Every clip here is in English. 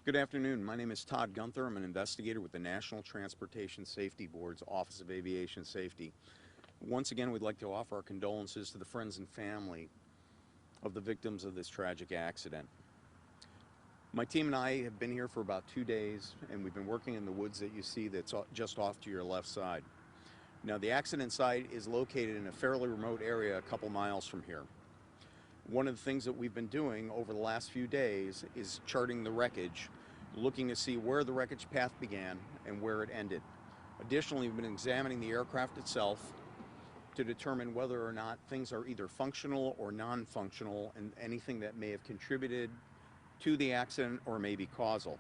Good afternoon. My name is Todd Gunther. I'm an investigator with the National Transportation Safety Board's Office of Aviation Safety. Once again, we'd like to offer our condolences to the friends and family of the victims of this tragic accident. My team and I have been here for about 2 days, and we've been working in the woods that you see that's just off to your left side. Now, the accident site is located in a fairly remote area a couple miles from here. One of the things that we've been doing over the last few days is charting the wreckage, looking to see where the wreckage path began and where it ended. Additionally, we've been examining the aircraft itself to determine whether or not things are either functional or non-functional and anything that may have contributed to the accident or may be causal.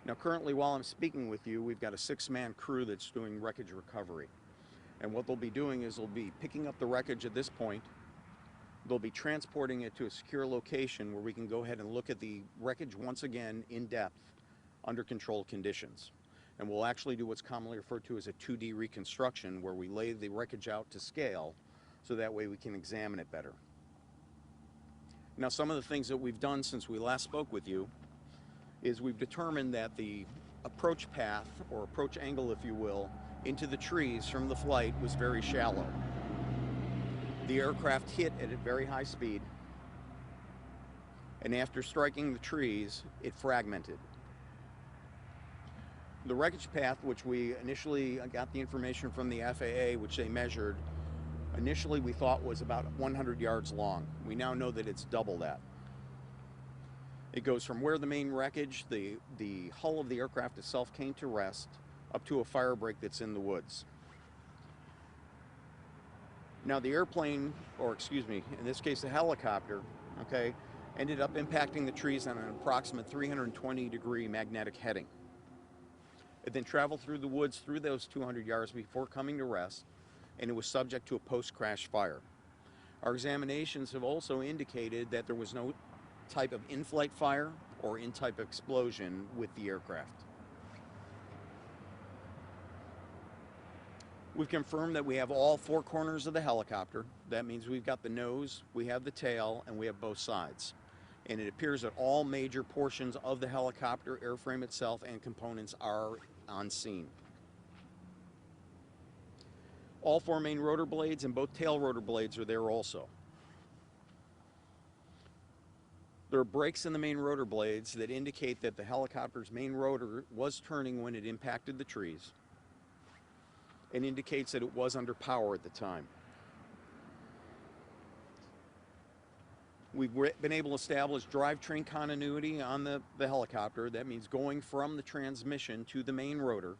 Now, currently, while I'm speaking with you, we've got a 6-man crew that's doing wreckage recovery. And what they'll be doing is they'll be picking up the wreckage at this point. They'll be transporting it to a secure location where we can go ahead and look at the wreckage once again in depth under controlled conditions. And we'll actually do what's commonly referred to as a 2D reconstruction, where we lay the wreckage out to scale so that way we can examine it better. Now, some of the things that we've done since we last spoke with you is we've determined that the approach path, or approach angle if you will, into the trees from the flight was very shallow. The aircraft hit at a very high speed, and after striking the trees, it fragmented. The wreckage path, which we initially got the information from the FAA, which they measured, initially we thought was about 100 yards long. We now know that it's double that. It goes from where the main wreckage, the hull of the aircraft itself came to rest, up to a fire break that's in the woods. Now, the airplane, or excuse me, in this case the helicopter, ended up impacting the trees on an approximate 320-degree magnetic heading. It then traveled through the woods through those 200 yards before coming to rest, and it was subject to a post-crash fire. Our examinations have also indicated that there was no type of in-flight fire or in-type explosion with the aircraft. We've confirmed that we have all 4 corners of the helicopter. That means we've got the nose, we have the tail, and we have both sides. And it appears that all major portions of the helicopter, airframe itself, and components are on scene. All 4 main rotor blades and both tail rotor blades are there also. There are brakes in the main rotor blades that indicate that the helicopter's main rotor was turning when it impacted the trees, and indicates that it was under power at the time. We've been able to establish drivetrain continuity on the helicopter. That means going from the transmission to the main rotor,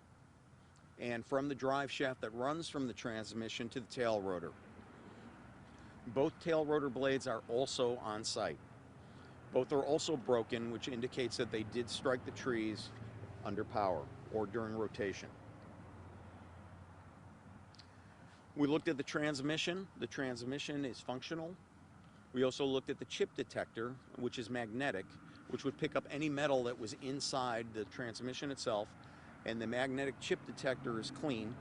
and from the drive shaft that runs from the transmission to the tail rotor. Both tail rotor blades are also on site. Both are also broken, which indicates that they did strike the trees under power or during rotation. We looked at the transmission. The transmission is functional. We also looked at the chip detector, which is magnetic, which would pick up any metal that was inside the transmission itself, and the magnetic chip detector is clean,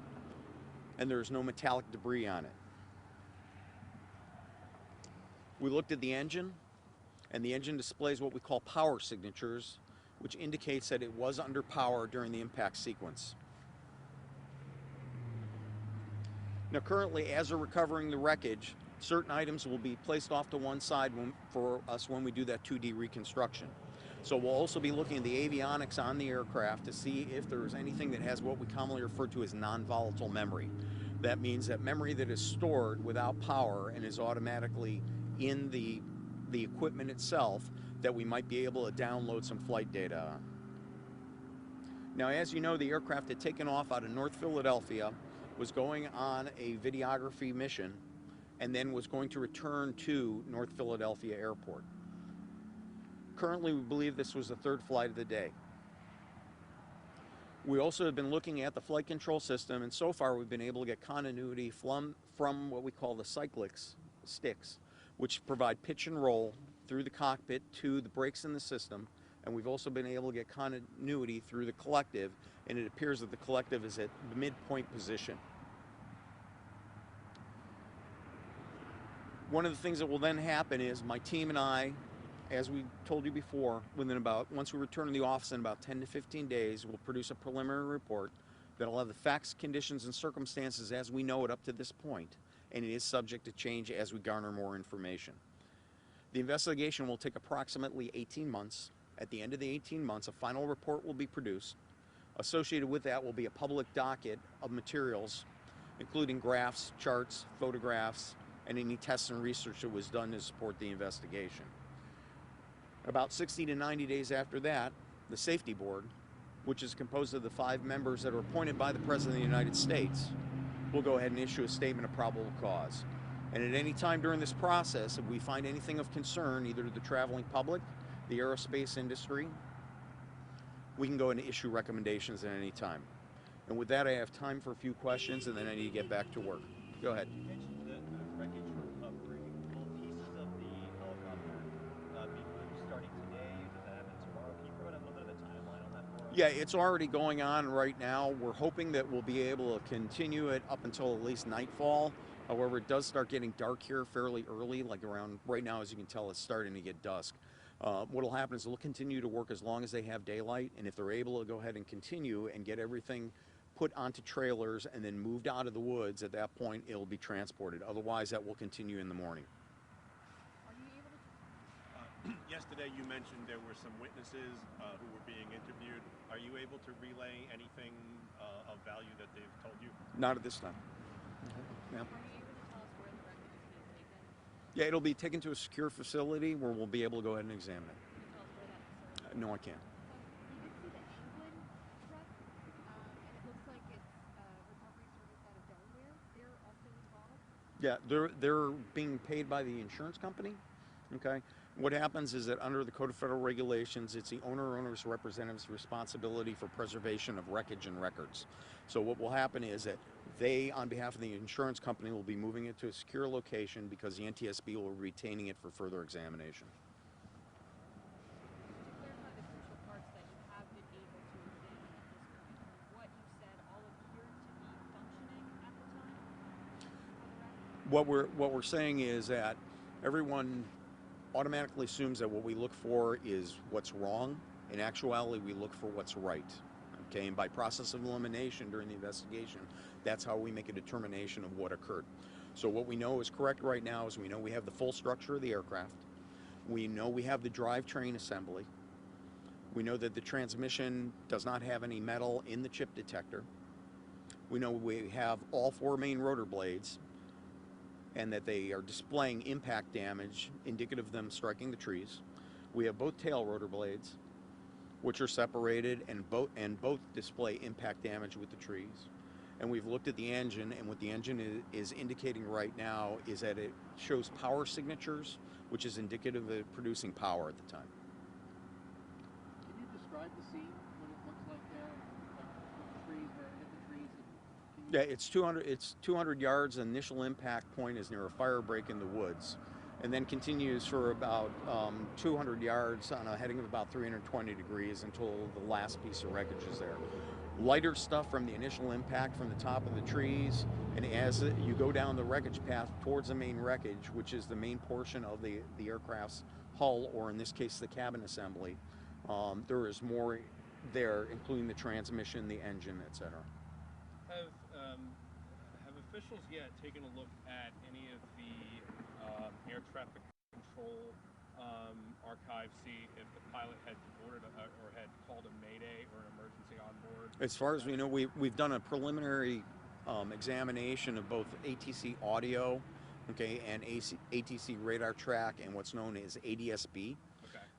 and there is no metallic debris on it. We looked at the engine, and the engine displays what we call power signatures, which indicates that it was under power during the impact sequence. Now, currently, as we're recovering the wreckage, certain items will be placed off to one side for us when we do that 2D reconstruction. So we'll also be looking at the avionics on the aircraft to see if there's anything that has what we commonly refer to as non-volatile memory. That means that memory that is stored without power and is automatically in the equipment itself, that we might be able to download some flight data on. Now, as you know, the aircraft had taken off out of North Philadelphia, was going on a videography mission, and then was going to return to North Philadelphia Airport. Currently, we believe this was the 3rd flight of the day. We also have been looking at the flight control system, and so far we've been able to get continuity from what we call the cyclics sticks, which provide pitch and roll through the cockpit to the brakes in the system, and we've also been able to get continuity through the collective, and it appears that the collective is at the midpoint position. One of the things that will then happen is my team and I as we told you before, once we return to the office in about 10 to 15 days, we'll produce a preliminary report that'll have the facts, conditions, and circumstances as we know it up to this point, and it is subject to change as we garner more information. The investigation will take approximately 18 months. At the end of the 18 months, a final report will be produced. Associated with that will be a public docket of materials, including graphs, charts, photographs, and any tests and research that was done to support the investigation. About 60 to 90 days after that, the Safety Board, which is composed of the 5 members that are appointed by the President of the United States, will go ahead and issue a statement of probable cause. And at any time during this process, if we find anything of concern, either to the traveling public, the aerospace industry, we can go and issue recommendations at any time. And with that, I have time for a few questions, and then I need to get back to work. Go ahead. You mentioned the wreckage recovery. Will pieces of the helicopter be moved starting today? Does that happen tomorrow? Can you provide a little bit of a timeline on that for us? Yeah, it's already going on right now. We're hoping that we'll be able to continue it up until at least nightfall. However, it does start getting dark here fairly early, like around, right now, as you can tell, it's starting to get dusk. What'll happen is they'll continue to work as long as they have daylight, and if they're able to go ahead and continue and get everything put onto trailers and then moved out of the woods, at that point it'll be transported. Otherwise, that will continue in the morning. Are you able to? Yesterday you mentioned there were some witnesses who were being interviewed. Are you able to relay anything of value that they've told you? Not at this time. Yeah. Are you able to tell us where the wreckage is being taken? Yeah, it'll be taken to a secure facility where we'll be able to go ahead and examine it. Can you tell us where that facility is? No, I can't. You can see the England truck, and it looks like it's recovery service out of Delaware. They're also involved. Yeah, they're being paid by the insurance company. Okay. What happens is that under the Code of Federal Regulations, it's the owner's representative's responsibility for preservation of wreckage and records. So what will happen is that they, on behalf of the insurance company, will be moving it to a secure location because the NTSB will be retaining it for further examination. To clarify the crucial parts that you have been able to examine at this point, from what you said, all appeared to be functioning at the time of the wreck? What we're saying is that everyone automatically assumes that what we look for is what's wrong. In actuality, we look for what's right. Okay, and by process of elimination during the investigation, that's how we make a determination of what occurred. So what we know is correct right now is we know we have the full structure of the aircraft. We know we have the drivetrain assembly. We know that the transmission does not have any metal in the chip detector. We know we have all 4 main rotor blades, and that they are displaying impact damage indicative of them striking the trees. We have both tail rotor blades, which are separated, and both display impact damage with the trees. And we've looked at the engine, and what the engine is indicating right now is that it shows power signatures, which is indicative of it producing power at the time. Can you describe the scene, what it looks like there, with the trees, where it hit the trees? Yeah, it's 200 yards. The initial impact point is near a fire break in the woods, and then continues for about 200 yards on a heading of about 320 degrees until the last piece of wreckage is there. Lighter stuff from the initial impact from the top of the trees, and as you go down the wreckage path towards the main wreckage, which is the main portion of the aircraft's hull, or in this case the cabin assembly, there is more there, including the transmission, the engine, etc. Have officials yet taken a look at any of the air traffic control archives, see if the pilot had ordered or had called a mayday or an emergency on board? As far as we know, we've done a preliminary examination of both ATC audio, okay, and ATC radar track, and what's known as ADSB,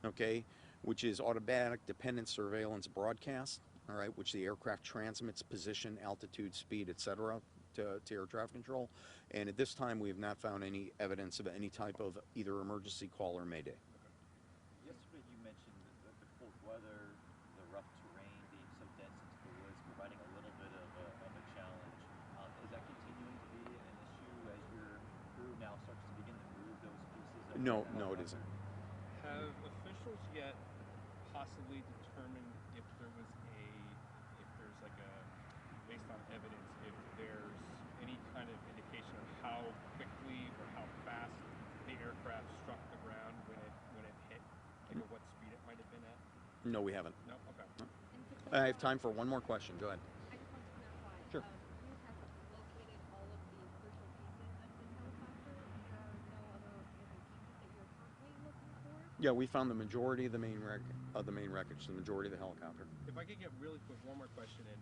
okay, which is automatic dependent surveillance broadcast, all right, which the aircraft transmits position, altitude, speed, etc. to air traffic control. And at this time, we have not found any evidence of any type of either emergency call or mayday. Yesterday you mentioned the cold weather, the rough terrain, being so dense into the woods, providing a little bit of a challenge. Is that continuing to be an issue as your crew now starts to begin to move those pieces? No, it isn't. Have officials yet possibly determined if there's like based on evidence, if there's any kind of indication of how quickly or how fast the aircraft struck the ground when it hit? No, we haven't. No. Okay. And to I have clarify, time for one more question. Go ahead. I just want to clarify. Sure. You have located all of the crucial pieces of this helicopter. There are no other missing pieces that you're currently looking for. Yeah, we found the majority of the main wreckage, the majority of the helicopter. If I could get really quick one more question in.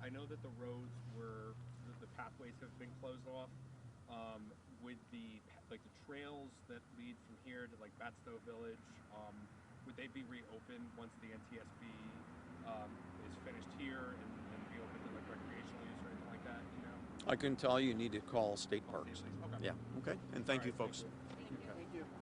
I know that the roads were the pathways have been closed off. Would the trails that lead from here to like Batstow Village, would they be reopened once the NTSB is finished here and be open to like recreational use or anything like that? You know. I couldn't tell you. You need to call state parks. Okay. Yeah. Okay. And thank All you, right, folks. thank you.